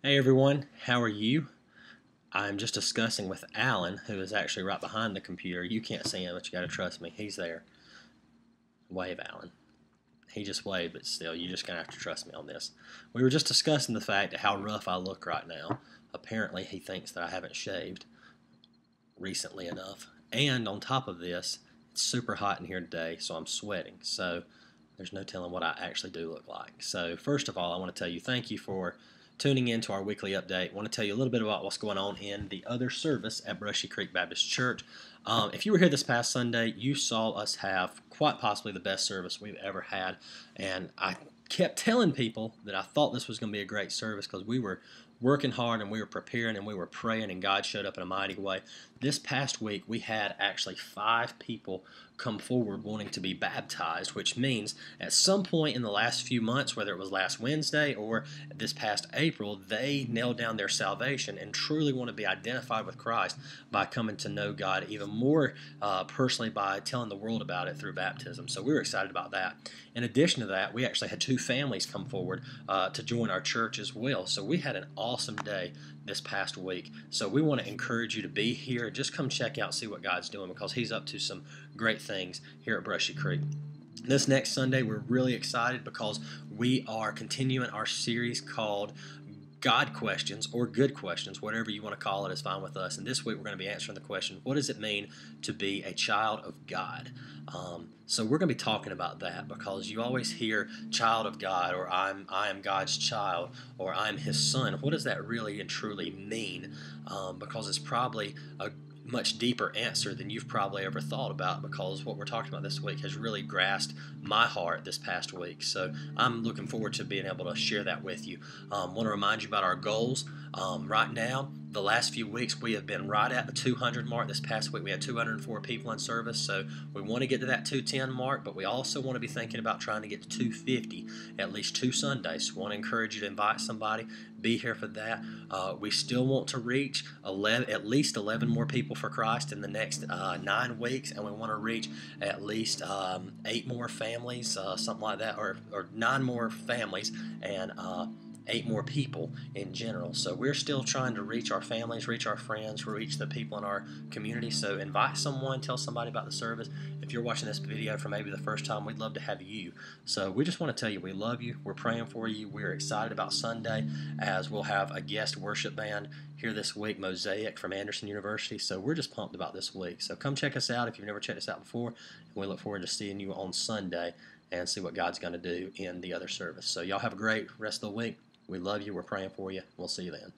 Hey everyone, how are you? I'm just discussing with Alan, who is actually right behind the computer. You can't see him, but you gotta trust me. He's there. Wave, Alan. He just waved, but still, you're just gonna have to trust me on this. We were just discussing the fact of how rough I look right now. Apparently, he thinks that I haven't shaved recently enough. And on top of this, it's super hot in here today, so I'm sweating. So there's no telling what I actually do look like. So first of all, I want to tell you thank you for tuning in to our weekly update. I want to tell you a little bit about what's going on in the other service at Brushy Creek Baptist Church. If you were here this past Sunday, you saw us have quite possibly the best service we've ever had, and I kept telling people that I thought this was going to be a great service because we were working hard and we were preparing and we were praying, and God showed up in a mighty way. This past week, we had actually 5 people come forward wanting to be baptized, which means at some point in the last few months, whether it was last Wednesday or this past April, they nailed down their salvation and truly want to be identified with Christ by coming to know God even more personally by telling the world about it through baptism. So we were excited about that. In addition to that, we actually had 2 families come forward to join our church as well. So we had an awesome day this past week. So we want to encourage you to be here. Just come check out, see what God's doing, because He's up to some great things here at Brushy Creek. This next Sunday, we're really excited because we are continuing our series called God Questions, or Good Questions, whatever you want to call it is fine with us. And this week we're going to be answering the question, what does it mean to be a child of God? So we're going to be talking about that because you always hear child of God, or I am God's child, or I'm His son. What does that really and truly mean? Because it's probably a much deeper answer than you've probably ever thought about, because what we're talking about this week has really grasped my heart this past week. So I'm looking forward to being able to share that with you. Want to remind you about our goals. Right now, the last few weeks we have been right at the 200 mark. This past week we had 204 people in service, so we want to get to that 210 mark, but we also want to be thinking about trying to get to 250 at least 2 Sundays. We want to encourage you to invite somebody, be here for that. We still want to reach at least 11 more people for Christ in the next 9 weeks, and we want to reach at least 8 more families, something like that, or 9 more families, and 8 more people in general. So we're still trying to reach our families, reach our friends, reach the people in our community. So invite someone, tell somebody about the service. If you're watching this video for maybe the first time, we'd love to have you. So we just want to tell you we love you. We're praying for you. We're excited about Sunday, as we'll have a guest worship band here this week, Mosaic from Anderson University. So we're just pumped about this week. So come check us out if you've never checked us out before, and we look forward to seeing you on Sunday and see what God's going to do in the other service. So y'all have a great rest of the week. We love you. We're praying for you. We'll see you then.